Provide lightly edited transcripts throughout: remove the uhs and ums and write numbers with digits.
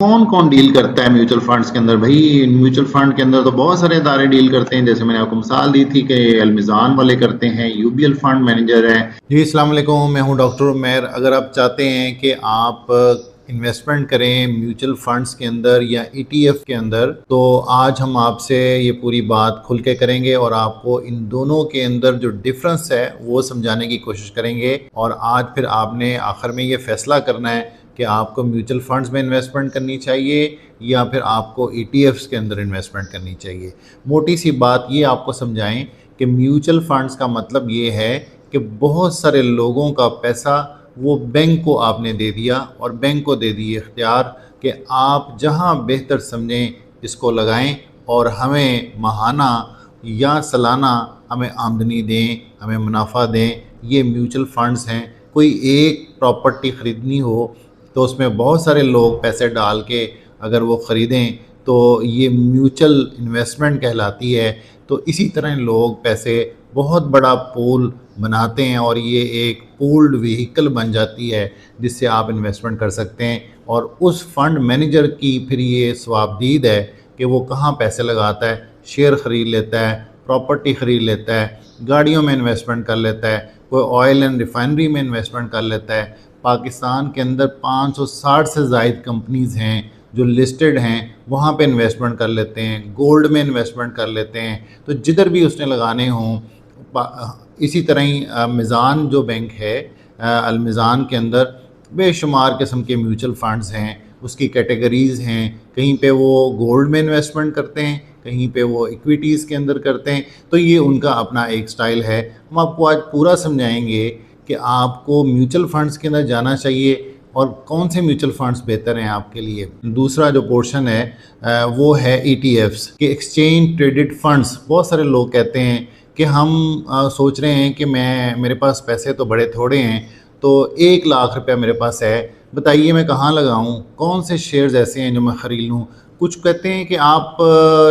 कौन कौन डील करता है म्यूचुअल फंड्स के अंदर? भाई म्यूचुअल फंड के अंदर तो बहुत सारे इदारे डील करते हैं, जैसे मैंने आपको मिसाल दी थी कि अलमिजान वाले करते हैं, यूबीएल फंड मैनेजर है। जी अस्सलाम वालेकुम, मैं हूं डॉक्टर उमैर। अगर आप चाहते हैं कि आप इन्वेस्टमेंट करें म्यूचुअल फंड्स के अंदर या ईटीएफ के अंदर, तो आज हम आपसे ये पूरी बात खुल के करेंगे और आपको इन दोनों के अंदर जो डिफरेंस है वो समझाने की कोशिश करेंगे। और आज फिर आपने आखिर में ये फैसला करना है कि आपको म्यूचुअल फंड्स में इन्वेस्टमेंट करनी चाहिए या फिर आपको ईटीएफ्स के अंदर इन्वेस्टमेंट करनी चाहिए। मोटी सी बात ये आपको समझाएं कि म्यूचुअल फंड्स का मतलब ये है कि बहुत सारे लोगों का पैसा वो बैंक को आपने दे दिया और बैंक को दे दिए इख्तियार कि आप जहां बेहतर समझें इसको लगाएं और हमें माहाना या सालाना हमें आमदनी दें, हमें मुनाफा दें। ये म्यूचुअल फंड्स हैं। कोई एक प्रॉपर्टी ख़रीदनी हो तो उसमें बहुत सारे लोग पैसे डाल के अगर वो ख़रीदें तो ये म्यूचुअल इन्वेस्टमेंट कहलाती है। तो इसी तरह लोग पैसे बहुत बड़ा पूल बनाते हैं और ये एक पूल्ड व्हीकल बन जाती है जिससे आप इन्वेस्टमेंट कर सकते हैं। और उस फंड मैनेजर की फिर ये सवाबदीद है कि वो कहाँ पैसे लगाता है। शेयर ख़रीद लेता है, प्रॉपर्टी ख़रीद लेता है, गाड़ियों में इन्वेस्टमेंट कर लेता है, कोई ऑयल एंड रिफाइनरी में इन्वेस्टमेंट कर लेता है। पाकिस्तान के अंदर 560 से ज़ायद कंपनीज़ हैं जो लिस्टेड हैं, वहाँ पे इन्वेस्टमेंट कर लेते हैं, गोल्ड में इन्वेस्टमेंट कर लेते हैं। तो जिधर भी उसने लगाने हों, इसी तरह ही मिज़ान जो बैंक है, अलमिज़ान के अंदर बेशुमार किस्म के म्यूचुअल फंड्स हैं, उसकी कैटेगरीज़ हैं। कहीं पे वो गोल्ड में इन्वेस्टमेंट करते हैं, कहीं पे वो इक्विटीज़ के अंदर करते हैं। तो ये उनका अपना एक स्टाइल है। हम आपको आज पूरा समझाएंगे कि आपको म्यूचुअल फंड्स के अंदर जाना चाहिए और कौन से म्यूचुअल फंड्स बेहतर हैं आपके लिए। दूसरा जो पोर्शन है वो है ईटीएफ्स के, एक्सचेंज ट्रेडेड फंड्स। बहुत सारे लोग कहते हैं कि हम सोच रहे हैं कि मेरे पास पैसे तो बड़े थोड़े हैं, तो 1 लाख रुपया मेरे पास है, बताइए मैं कहाँ लगाऊं, कौन से शेयर्स ऐसे हैं जो मैं ख़रीद लूँ। कुछ कहते हैं कि आप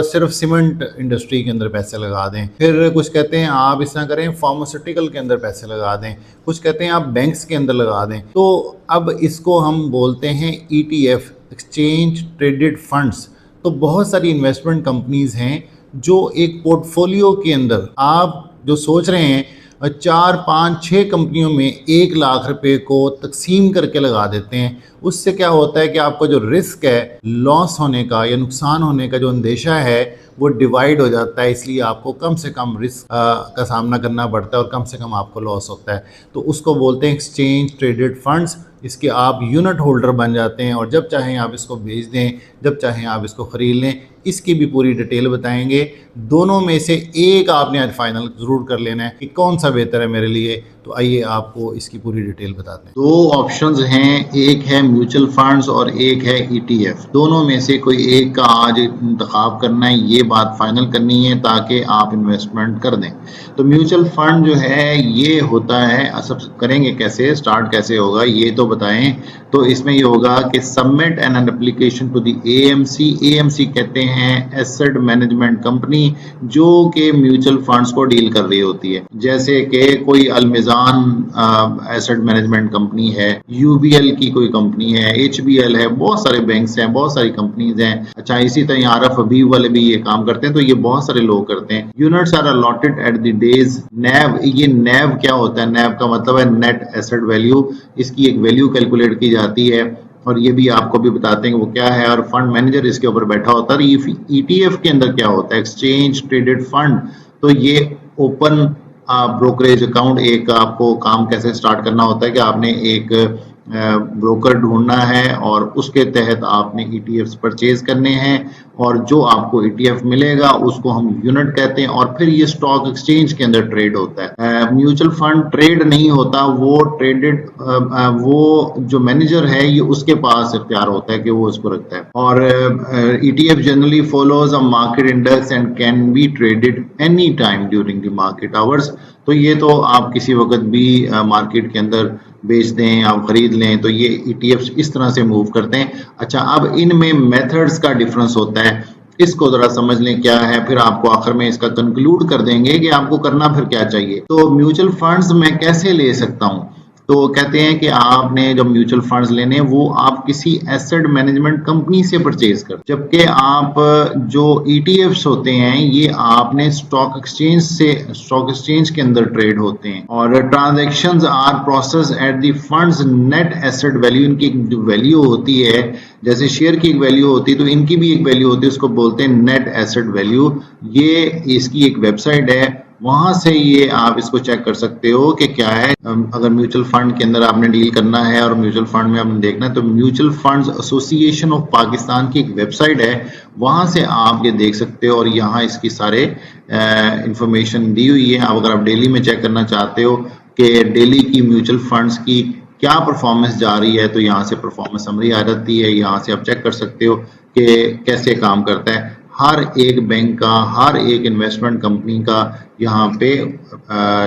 सिर्फ सीमेंट इंडस्ट्री के अंदर पैसे लगा दें, फिर कुछ कहते हैं आप इस तरह करें फार्मास्यूटिकल के अंदर पैसे लगा दें, कुछ कहते हैं आप बैंक्स के अंदर लगा दें। तो अब इसको हम बोलते हैं ईटीएफ, एक्सचेंज ट्रेडेड फंड्स। तो बहुत सारी इन्वेस्टमेंट कंपनीज़ हैं जो एक पोर्टफोलियो के अंदर आप जो सोच रहे हैं 4, 5, 6 कंपनियों में 1 लाख रुपए को तकसीम करके लगा देते हैं। उससे क्या होता है कि आपका जो रिस्क है लॉस होने का या नुकसान होने का जो अंदेशा है वो डिवाइड हो जाता है। इसलिए आपको कम से कम रिस्क का सामना करना पड़ता है और कम से कम आपको लॉस होता है। तो उसको बोलते हैं एक्सचेंज ट्रेडेड फंड्स। इसके आप यूनिट होल्डर बन जाते हैं और जब चाहें आप इसको बेच दें, जब चाहें आप इसको ख़रीद लें। इसकी भी पूरी डिटेल बताएंगे। दोनों में से एक आपने आज फाइनल ज़रूर कर लेना है कि कौन सा बेहतर है मेरे लिए। तो आइए आपको इसकी पूरी डिटेल बताते हैं। 2 ऑप्शंस हैं, एक है म्यूचुअल फंड्स और एक है ईटीएफ। दोनों में से कोई एक का आज इंतखाब करना है, ये बात फाइनल करनी है ताकि आप इन्वेस्टमेंट कर दें। तो म्यूचुअल फंड जो है ये होता है, सब करेंगे कैसे, स्टार्ट कैसे होगा ये तो बताएं। तो इसमें ये होगा कि submit an application to the AMC. AMC कहते हैं एसेट मैनेजमेंट कंपनी, जो कि म्यूचुअल फंड्स को डील कर रही होती है। जैसे कि कोई अलमिजान एसेट मैनेजमेंट कंपनी है, यूबीएल की कोई कंपनी है, एचबीएल है, बहुत सारे बैंक्स हैं, बहुत सारी कंपनीज हैं। अच्छा, इसी तरह आरफ हबीब वाले भी ये काम करते हैं। तो ये बहुत सारे लोग करते हैं। Units are allotted at the days नैव। ये नैव क्या होता है? नैव का मतलब है नेट एसेट वैल्यू। इसकी एक वैल्यू कैलकुलेट की जाती है और ये भी आपको भी बताते हैं कि वो क्या है। और फंड मैनेजर इसके ऊपर बैठा होता है। ईटीएफ के अंदर क्या होता है? Exchange traded fund. तो ये ओपन ब्रोकरेज अकाउंट, एक आपको काम कैसे स्टार्ट करना होता है कि आपने एक ब्रोकर ढूंढना है और उसके तहत आपने ईटीएफ्स परचेज करने हैं और जो आपको ईटीएफ मिलेगा उसको हम यूनिट कहते हैं और फिर ये स्टॉक एक्सचेंज के अंदर ट्रेड होता है। म्यूचुअल फंड ट्रेड नहीं होता, वो ट्रेडेड वो जो मैनेजर है ये उसके पास इख्तियार होता है कि वो उसको रखता है। और ETF generally follows a market index and can be traded any time during the market hours. तो ये तो आप किसी वक्त भी मार्केट के अंदर बेच दें, आप खरीद लें। तो ये ईटीएफ्स इस तरह से मूव करते हैं। अच्छा, अब इनमें मेथड्स का डिफरेंस होता है, इसको जरा समझ लें क्या है, फिर आपको आखिर में इसका कंक्लूड कर देंगे कि आपको करना फिर क्या चाहिए। तो म्यूचुअल फंड्स मैं कैसे ले सकता हूँ? तो कहते हैं कि आपने जब म्यूचुअल फंड्स लेने हैं वो आप किसी एसेट मैनेजमेंट कंपनी से परचेज कर, जबकि आप जो ईटीएफ्स होते हैं ये आपने स्टॉक एक्सचेंज के अंदर ट्रेड होते हैं और transactions are process at the funds net asset value. इनकी एक जो वैल्यू होती है, जैसे शेयर की एक वैल्यू होती है तो इनकी भी एक वैल्यू होती है, उसको बोलते हैं नेट एसेट वैल्यू। ये इसकी एक वेबसाइट है, वहां से ये आप इसको चेक कर सकते हो कि क्या है। अगर म्यूचुअल फंड के अंदर आपने डील करना है और म्यूचुअल फंड में आपने देखना है तो mutual funds association of Pakistan की एक वेबसाइट है, वहां से आप ये देख सकते हो और यहाँ इसकी सारे इंफॉर्मेशन दी हुई है। अगर आप डेली में चेक करना चाहते हो कि डेली की म्यूचुअल फंड्स की क्या परफॉर्मेंस जा रही है तो यहाँ से परफॉर्मेंस समरी आ जाती है, यहाँ से आप चेक कर सकते हो कि कैसे काम करता है। हर एक बैंक का, हर एक इन्वेस्टमेंट कंपनी का यहाँ पे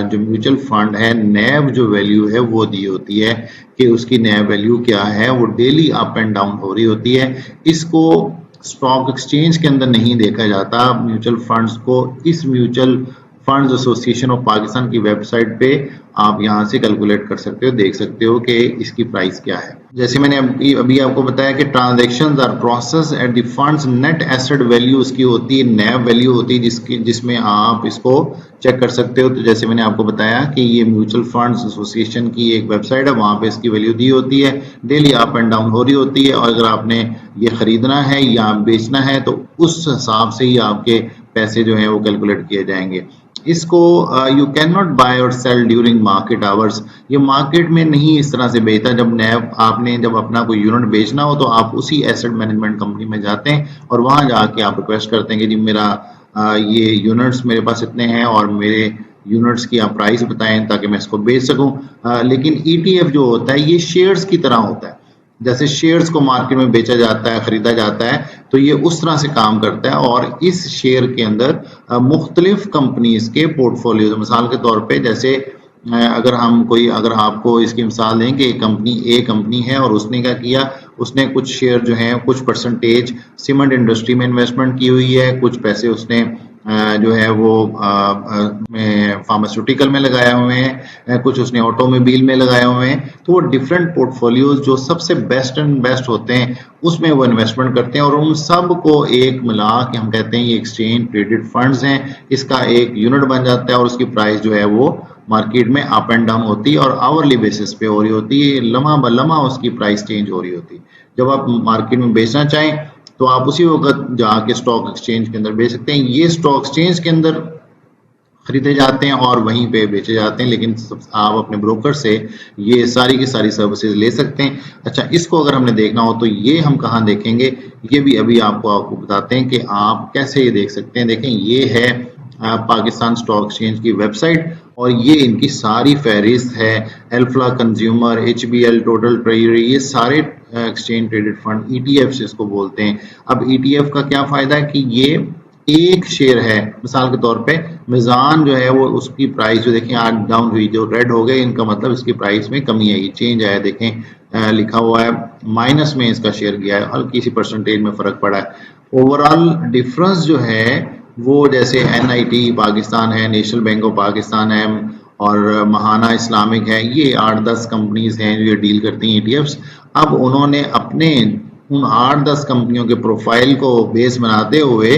जो म्यूचुअल फंड है नैव जो वैल्यू है वो दी होती है कि उसकी नैव वैल्यू क्या है, वो डेली अप एंड डाउन हो रही होती है। इसको स्टॉक एक्सचेंज के अंदर नहीं देखा जाता, म्यूचुअल फंड्स को इस mutual funds association of Pakistan की वेबसाइट पे आप यहाँ से कैलकुलेट कर सकते हो, देख सकते हो कि इसकी प्राइस क्या है। जैसे मैंने अभी आपको बताया कि transactions are process at the funds net asset value उसकी होती है, नैव वैल्यू होती है जिसमें आप इसको चेक कर सकते हो। तो जैसे मैंने आपको बताया कि ये म्यूचुअल फंड्स एसोसिएशन की एक वेबसाइट है, वहां पे इसकी वैल्यू दी होती है, डेली अप एंड डाउन हो रही होती है और अगर आपने ये खरीदना है या बेचना है तो उस हिसाब से ही आपके पैसे जो है वो कैलकुलेट किए जाएंगे। इसको यू कैन नॉट बाय और सेल ड्यूरिंग मार्केट आवर्स, ये मार्केट में नहीं इस तरह से बेचता। जब नैव आपने जब अपना कोई यूनिट बेचना हो तो आप उसी एसेट मैनेजमेंट कंपनी में जाते हैं और वहां जाके आप रिक्वेस्ट करते हैं कि जी मेरा ये यूनिट्स मेरे पास इतने हैं और मेरे यूनिट्स की आप प्राइस बताएं ताकि मैं इसको बेच सकूं। लेकिन ईटीएफ जो होता है ये शेयर्स की तरह होता है, जैसे शेयर्स को मार्केट में बेचा जाता है, खरीदा जाता है, तो ये उस तरह से काम करता है। और इस शेयर के अंदर मुख्तलिफ कंपनीज के पोर्टफोलियो, मिसाल के तौर पे जैसे अगर आपको इसकी मिसाल दें कि ए कंपनी है और उसने क्या किया, उसने कुछ शेयर जो है कुछ परसेंटेज सीमेंट इंडस्ट्री में इन्वेस्टमेंट की हुई है, कुछ पैसे उसने जो है वो फार्मास्यूटिकल में लगाए हुए हैं, कुछ उसने ऑटोमोबाइल में लगाए हुए हैं। तो वो डिफरेंट पोर्टफोलियोज जो सबसे बेस्ट होते हैं उसमें वो इन्वेस्टमेंट करते हैं और उन सब को एक मिला के हम कहते हैं ये एक्सचेंज ट्रेडेड फंड्स हैं। इसका एक यूनिट बन जाता है और उसकी प्राइस जो है वो मार्केट में अप एंड डाउन होती है और आवरली बेसिस पे हो रही होती है, लम्हा ब लम्हा उसकी प्राइस चेंज हो रही होती है। जब आप मार्केट में बेचना चाहें तो आप उसी वक्त जाके स्टॉक एक्सचेंज के अंदर बेच सकते हैं। ये स्टॉक एक्सचेंज के अंदर खरीदे जाते हैं और वहीं पे बेचे जाते हैं, लेकिन आप अपने ब्रोकर से ये सारी की सारी सर्विसेज ले सकते हैं। अच्छा, इसको अगर हमने देखना हो तो ये हम कहाँ देखेंगे, ये भी अभी आपको बताते हैं कि आप कैसे ये देख सकते हैं। देखें, ये है पाकिस्तान स्टॉक एक्सचेंज की वेबसाइट और ये इनकी सारी फहरिस्त है। एल्फला कंज्यूमर, HBL, टोटल ट्रेजरी, ये सारे एक्सचेंज ट्रेडेड फंड ETFs इसको बोलते हैं। अब ETF का क्या फायदा है कि ये एक शेयर है, मिसाल के तौर पे मिजान जो है वो उसकी प्राइस जो देखें आज डाउन हुई, जो रेड हो गए इनका मतलब इसकी प्राइस में कमी आई, चेंज आया। देखें लिखा हुआ है माइनस में इसका शेयर गया है, हल्की सी परसेंटेज में फर्क पड़ा है। ओवरऑल डिफरेंस जो है वो जैसे NIT पाकिस्तान है, नेशनल बैंक ऑफ पाकिस्तान है और महाना इस्लामिक है, ये 8-10 कंपनीज हैं जो ये डील करती हैं ETFs। अब उन्होंने अपने उन 8-10 कंपनियों के प्रोफाइल को बेस बनाते हुए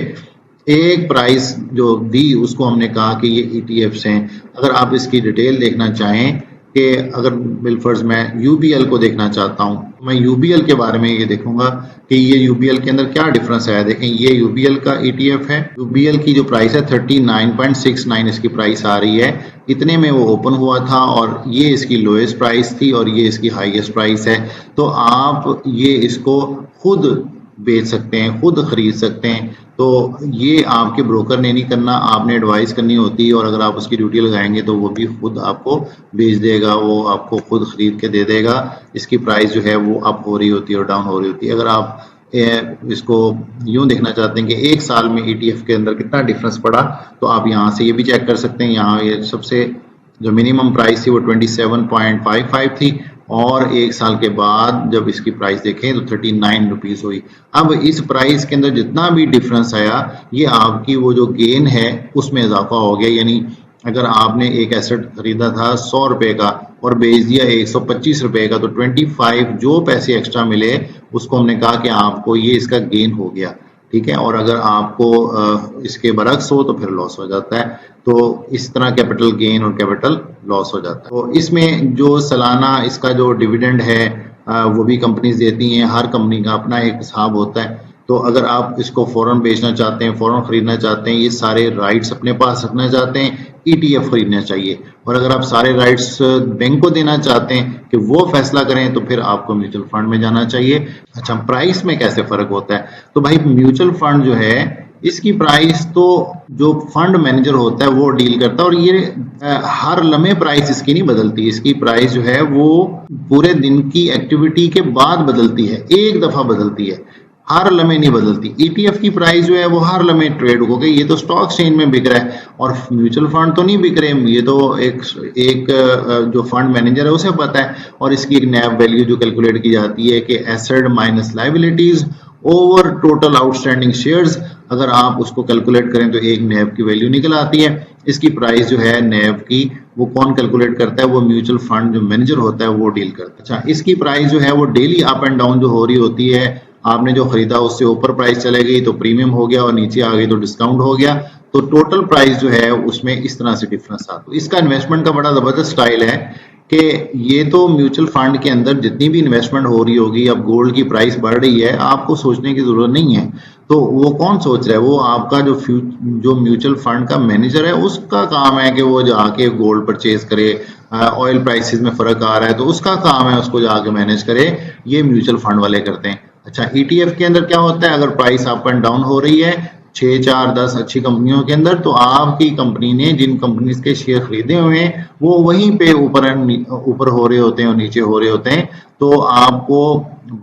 एक प्राइस जो दी उसको हमने कहा कि ये ETFs हैं। अगर आप इसकी डिटेल देखना चाहें कि अगर बिलफर्ज मैं UBL को देखना चाहता हूं, मैं UBL के बारे में ये देखूंगा कि ये UBL के अंदर क्या डिफरेंस है। देखें, ये UBL का ETF है, UBL की जो प्राइस है 39.69 इसकी प्राइस आ रही है, इतने में वो ओपन हुआ था और ये इसकी लोएस्ट प्राइस थी और ये इसकी हाईएस्ट प्राइस है। तो आप ये इसको खुद बेच सकते हैं, खुद खरीद सकते हैं। तो ये आपके ब्रोकर ने नहीं करना, आपने एडवाइस करनी होती है और अगर आप उसकी ड्यूटी लगाएंगे तो वो भी खुद आपको बेच देगा, वो आपको खुद खरीद के दे देगा। इसकी प्राइस जो है वो अप हो रही होती है और डाउन हो रही होती है। अगर आप इसको यूं देखना चाहते हैं कि एक साल में ETF के अंदर कितना डिफरेंस पड़ा तो आप यहाँ से ये भी चेक कर सकते हैं। यहाँ ये सबसे जो मिनिमम प्राइस थी वो 27.55 थी और एक साल के बाद जब इसकी प्राइस देखें तो 39 रुपीज हुई। अब इस प्राइस के अंदर जितना भी डिफरेंस आया ये आपकी वो जो गेन है उसमें इजाफा हो गया, यानी अगर आपने एक एसेट खरीदा था 100 रुपए का और बेच दिया 125 रुपए का, तो 25 जो पैसे एक्स्ट्रा मिले उसको हमने कहा कि आपको ये इसका गेन हो गया, ठीक है। और अगर आपको इसके बरक्स हो तो फिर लॉस हो जाता है। तो इस तरह कैपिटल गेन और कैपिटल लॉस हो जाता है। तो इसमें जो सालाना इसका जो डिविडेंड है वो भी कंपनीज देती हैं। हर कंपनी का अपना एक हिसाब होता है। तो अगर आप इसको फौरन बेचना चाहते हैं, फौरन खरीदना चाहते हैं, ये सारे राइट्स अपने पास रखना चाहते हैं, ETF खरीदना चाहिए। और अगर आप सारे राइट्स बैंक को देना चाहते हैं कि वो फैसला करें, तो फिर आपको म्यूचुअल फंड में जाना चाहिए। अच्छा, प्राइस में कैसे फर्क होता है? तो भाई म्यूचुअल फंड जो है इसकी प्राइस तो जो फंड मैनेजर होता है वो डील करता है, और ये हर लम्हे प्राइस इसकी नहीं बदलती। इसकी प्राइस जो है वो पूरे दिन की एक्टिविटी के बाद बदलती है, एक दफा बदलती है, हर लम्हे नहीं बदलती। ETF की प्राइस जो है वो हर लम्हे ट्रेड हो गई। ये तो स्टॉक एक्सचेंज में बिक रहा है, और म्यूचुअल फंड तो नहीं बिक रहे। ये तो एक जो फंड मैनेजर है उसे पता है। और इसकी एक NAV वैल्यू जो कैलकुलेट की जाती है कि asset minus liabilities over total outstanding shares, अगर आप उसको कैलकुलेट करें तो एक NAV की वैल्यू निकल आती है। इसकी प्राइस जो है NAV की, वो कौन कैलकुलेट करता है? वो म्यूचुअल फंड जो मैनेजर होता है वो डील करता है। अच्छा, इसकी प्राइस जो है वो डेली अप एंड डाउन जो हो रही होती है। आपने जो खरीदा उससे ऊपर प्राइस चले गई तो प्रीमियम हो गया, और नीचे आ गई तो डिस्काउंट हो गया। तो टोटल प्राइस जो है उसमें इस तरह से डिफरेंस आता है। इसका इन्वेस्टमेंट का बड़ा जबरदस्त स्टाइल है कि ये तो म्यूचुअल फंड के अंदर जितनी भी इन्वेस्टमेंट हो रही होगी, अब गोल्ड की प्राइस बढ़ रही है, आपको सोचने की जरूरत नहीं है। तो वो कौन सोच रहा है? वो आपका जो म्यूचुअल फंड का मैनेजर है उसका काम है कि वो जाके गोल्ड परचेज करे। ऑयल प्राइसेस में फर्क आ रहा है तो उसका काम है उसको जाके मैनेज करे। ये म्यूचुअल फंड वाले करते हैं। अच्छा, ETF के अंदर क्या होता है? अगर प्राइस अप एंड डाउन हो रही है 6, 4, 10 अच्छी कंपनियों के अंदर, तो आपकी कंपनी ने जिन कंपनीज के शेयर खरीदे हुए हैं वो वहीं पे ऊपर हो रहे होते हैं और नीचे हो रहे होते हैं। तो आपको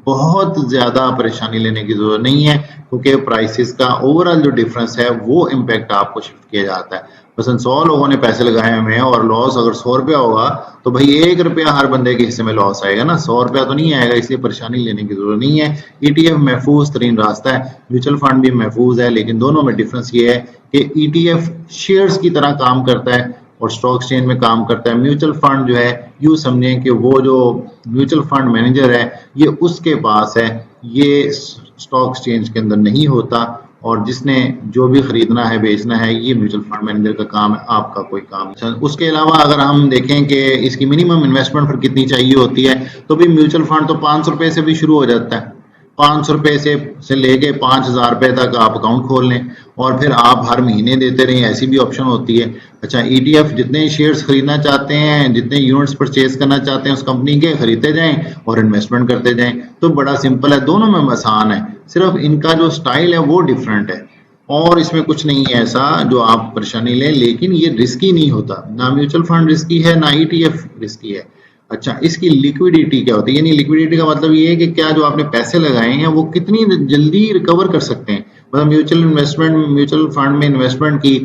बहुत ज्यादा परेशानी लेने की जरूरत नहीं है, क्योंकि प्राइसेस का ओवरऑल जो डिफरेंस है वो इम्पैक्ट आपको शिफ्ट किया जाता है। मसलन 100 लोगों ने पैसे लगाए हुए हैं और लॉस अगर 100 रुपया होगा, तो भाई 1 रुपया हर बंदे के हिस्से में लॉस आएगा ना, 100 रुपया तो नहीं आएगा। इसलिए परेशानी लेने की जरूरत नहीं है। ETF महफूज तरीन रास्ता है, म्यूचुअल फंड भी महफूज है, लेकिन दोनों में डिफरेंस ये है कि ETF शेयर्स की तरह काम करता है और स्टॉक एक्सचेंज में काम करता है। म्यूचुअल फंड जो है यूं समझें कि वो जो म्यूचुअल फंड मैनेजर है ये उसके पास है, ये स्टॉक एक्सचेंज के अंदर नहीं होता। और जिसने जो भी खरीदना है बेचना है ये म्यूचुअल फंड मैनेजर का काम है, आपका कोई काम नहीं। उसके अलावा अगर हम देखें कि इसकी मिनिमम इन्वेस्टमेंट फिर कितनी चाहिए होती है, तो भी म्यूचुअल फंड तो 500 रुपए से भी शुरू हो जाता है। 500 रुपए से लेके 5000 रुपए तक आप अकाउंट खोल लें और फिर आप हर महीने देते रहें, ऐसी भी ऑप्शन होती है। अच्छा, ETF जितने शेयर्स खरीदना चाहते हैं, जितने यूनिट्स परचेज करना चाहते हैं उस कंपनी के, खरीदते जाएं और इन्वेस्टमेंट करते जाएं। तो बड़ा सिंपल है, दोनों में आसान है, सिर्फ इनका जो स्टाइल है वो डिफरेंट है। और इसमें कुछ नहीं है ऐसा जो आप परेशानी लें, लेकिन ये रिस्की नहीं होता। ना म्यूचुअल फंड रिस्की है, ना ETF रिस्की है। अच्छा, इसकी लिक्विडिटी क्या होती है? यानी लिक्विडिटी का मतलब ये है कि क्या जो आपने पैसे लगाए हैं वो कितनी जल्दी रिकवर कर सकते हैं। मतलब म्यूचुअल फंड में इन्वेस्टमेंट की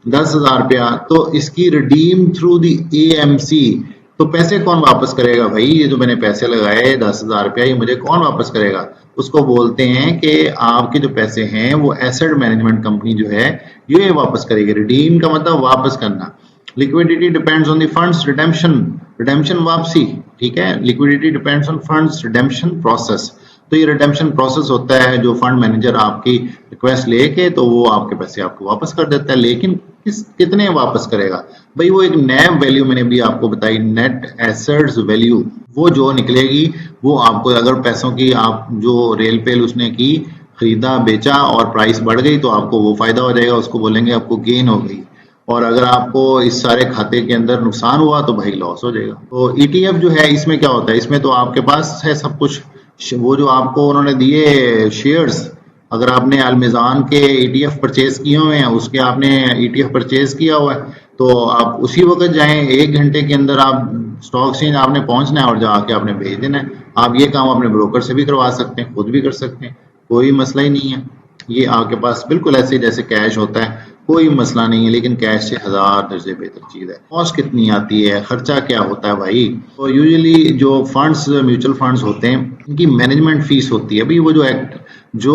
10,000 रुपया, तो इसकी रिडीम थ्रू दी AMC, तो पैसे कौन वापस करेगा? भाई ये जो मैंने पैसे लगाए 10,000 रुपया, ये मुझे कौन वापस करेगा? उसको बोलते हैं कि आपके जो पैसे हैं वो एसेट मैनेजमेंट कंपनी जो है ये वापस करेगी। रिडीम का मतलब वापस करना। Liquidity depends on the funds redemption वापसी, ठीक है। Liquidity depends on funds redemption process. तो ये रिडेम्पशन प्रोसेस होता है जो फंड मैनेजर आपकी रिक्वेस्ट लेके तो वो आपके पैसे आपको वापस कर देता है। लेकिन कितने वापस करेगा? भाई वो एक NAV वैल्यू मैंने भी आपको बताई, नेट एसेट्स वैल्यू, वो जो निकलेगी वो आपको, अगर पैसों की आप जो रेल पेल उसने की, खरीदा बेचा और प्राइस बढ़ गई तो आपको वो फायदा हो जाएगा, उसको बोलेंगे आपको गेन हो गई। और अगर आपको इस सारे खाते के अंदर नुकसान हुआ तो भाई लॉस हो जाएगा। तो ETF जो है इसमें क्या होता है? इसमें तो आपके पास है सब कुछ, वो जो आपको उन्होंने दिए शेयर्स, अगर आपने अलमिजान के ETF परचेज किए हुए हैं, उसके आपने ETF परचेज किया हुआ है, तो आप उसी वक्त जाएं, 1 घंटे के अंदर आप स्टॉक एक्सचेंज आपने पहुंचना है और जाके आपने भेज देना है। आप ये काम अपने ब्रोकर से भी करवा सकते हैं, खुद भी कर सकते हैं, कोई मसला ही नहीं है। ये आपके पास बिल्कुल ऐसे जैसे कैश होता है, कोई मसला नहीं है। लेकिन कैश से 1000 दर्जे बेहतर चीज है। कॉस्ट कितनी आती है, खर्चा क्या होता है भाई? तो यूजुअली जो फंड्स, म्यूचुअल फंड्स होते हैं, इनकी मैनेजमेंट फीस होती है। अभी वो जो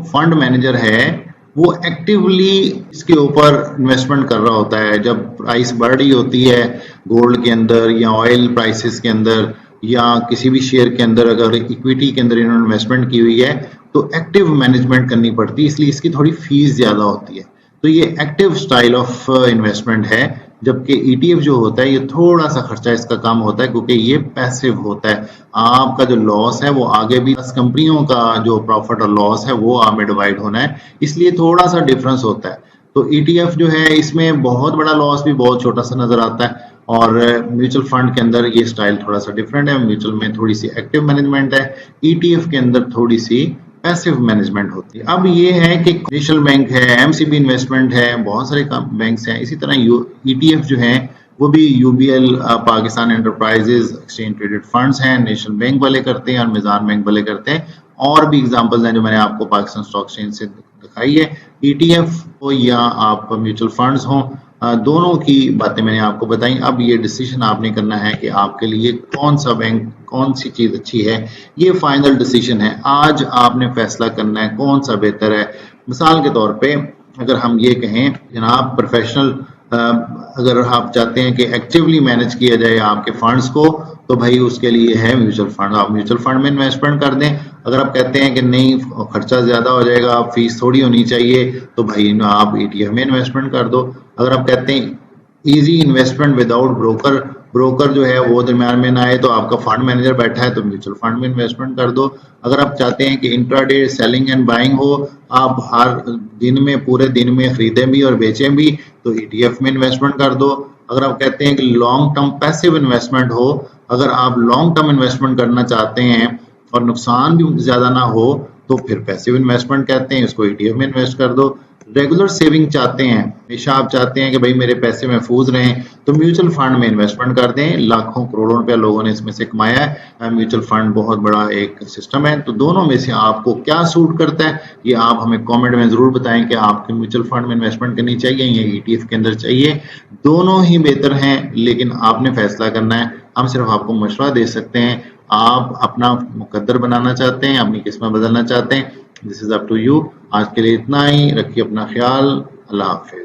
फंड मैनेजर है वो एक्टिवली इसके ऊपर इन्वेस्टमेंट कर रहा होता है। जब प्राइस बढ़ रही होती है गोल्ड के अंदर या ऑयल प्राइसेस के अंदर या किसी भी शेयर के अंदर, अगर इक्विटी के अंदर इन्होंने इन्वेस्टमेंट की हुई है तो एक्टिव मैनेजमेंट करनी पड़ती है, इसलिए इसकी थोड़ी फीस ज्यादा होती है। तो ये एक्टिव स्टाइल ऑफ इन्वेस्टमेंट है, जबकि ETF जो होता है ये थोड़ा सा खर्चा इसका कम होता है क्योंकि ये पैसिव होता है। आपका जो लॉस है वो आगे भी 10 कंपनियों का जो प्रॉफिट और लॉस है वो आप में डिवाइड होना है, इसलिए थोड़ा सा डिफरेंस होता है। तो ETF जो है इसमें बहुत बड़ा लॉस भी बहुत छोटा सा नजर आता है, और म्यूचुअल फंड के अंदर ये स्टाइल थोड़ा सा डिफरेंट है। म्यूचुअल में थोड़ी सी एक्टिव मैनेजमेंट है, ETF के अंदर थोड़ी सी पैसिव मैनेजमेंट होती है। अब ये है कि नेशनल बैंक है, MCB इन्वेस्टमेंट है, बहुत सारे बैंक्स हैं। इसी तरह ETF जो है वो भी UBL Pakistan enterprises exchange traded funds हैं, नेशनल बैंक वाले करते हैं और मिजान बैंक वाले करते हैं। और भी एग्जांपल्स हैं जो मैंने आपको पाकिस्तान स्टॉक एक्सचेंज से दिखाई है। ETF हो या आप म्यूचुअल फंड्स हो, दोनों की बातें मैंने आपको बताई। अब ये डिसीजन आपने करना है कि आपके लिए कौन सा बैंक, कौन सी चीज अच्छी है। ये फाइनल डिसीजन है, आज आपने फैसला करना है कौन सा बेहतर है। मिसाल के तौर पे अगर हम ये कहें जनाब प्रोफेशनल, अगर आप चाहते हैं कि एक्टिवली मैनेज किया जाए आपके फंड्स को, तो भाई उसके लिए है म्यूचुअल फंड। आप म्यूचुअल फंड में इन्वेस्टमेंट कर दें। अगर आप कहते हैं कि नहीं खर्चा ज्यादा हो जाएगा, फीस थोड़ी होनी चाहिए, तो भाई आप ETF में इन्वेस्टमेंट कर दो। अगर आप कहते हैं easy investment without broker, broker जो है वो दरम्यान में ना आए, तो आपका फंड मैनेजर बैठा है तो म्यूचुअल फंड में इन्वेस्टमेंट कर दो। अगर आप चाहते हैं कि इंट्राडे सेलिंग एंड बाइंग हो, आप हर दिन में पूरे दिन में खरीदें भी और बेचें भी, तो ETF में इन्वेस्टमेंट कर दो। अगर आप कहते हैं कि लॉन्ग टर्म पैसिव इन्वेस्टमेंट हो, अगर आप लॉन्ग टर्म इन्वेस्टमेंट करना चाहते हैं और नुकसान भी ज्यादा ना हो, तो फिर पैसिव इन्वेस्टमेंट कहते हैं, इसको ETF में इन्वेस्ट कर दो। रेगुलर सेविंग चाहते हैं, हमेशा आप चाहते हैं कि भाई मेरे पैसे महफूज रहें, तो म्यूचुअल फंड में इन्वेस्टमेंट कर दें। लाखों करोड़ों रुपया लोगों ने इसमें से कमाया है। म्यूचुअल फंड बहुत बड़ा एक सिस्टम है। तो दोनों में से आपको क्या सूट करता है, ये आप हमें कमेंट में जरूर बताएं कि आपके म्यूचुअल फंड में इन्वेस्टमेंट करनी चाहिए या ETF के अंदर चाहिए। दोनों ही बेहतर हैं, लेकिन आपने फैसला करना है। हम सिर्फ आपको मशवरा दे सकते हैं। आप अपना मुकद्दर बनाना चाहते हैं, अपनी किस्मत बदलना चाहते हैं, this is up to you. आज के लिए इतना ही, रखिए अपना ख्याल। अल्लाह हाफिज।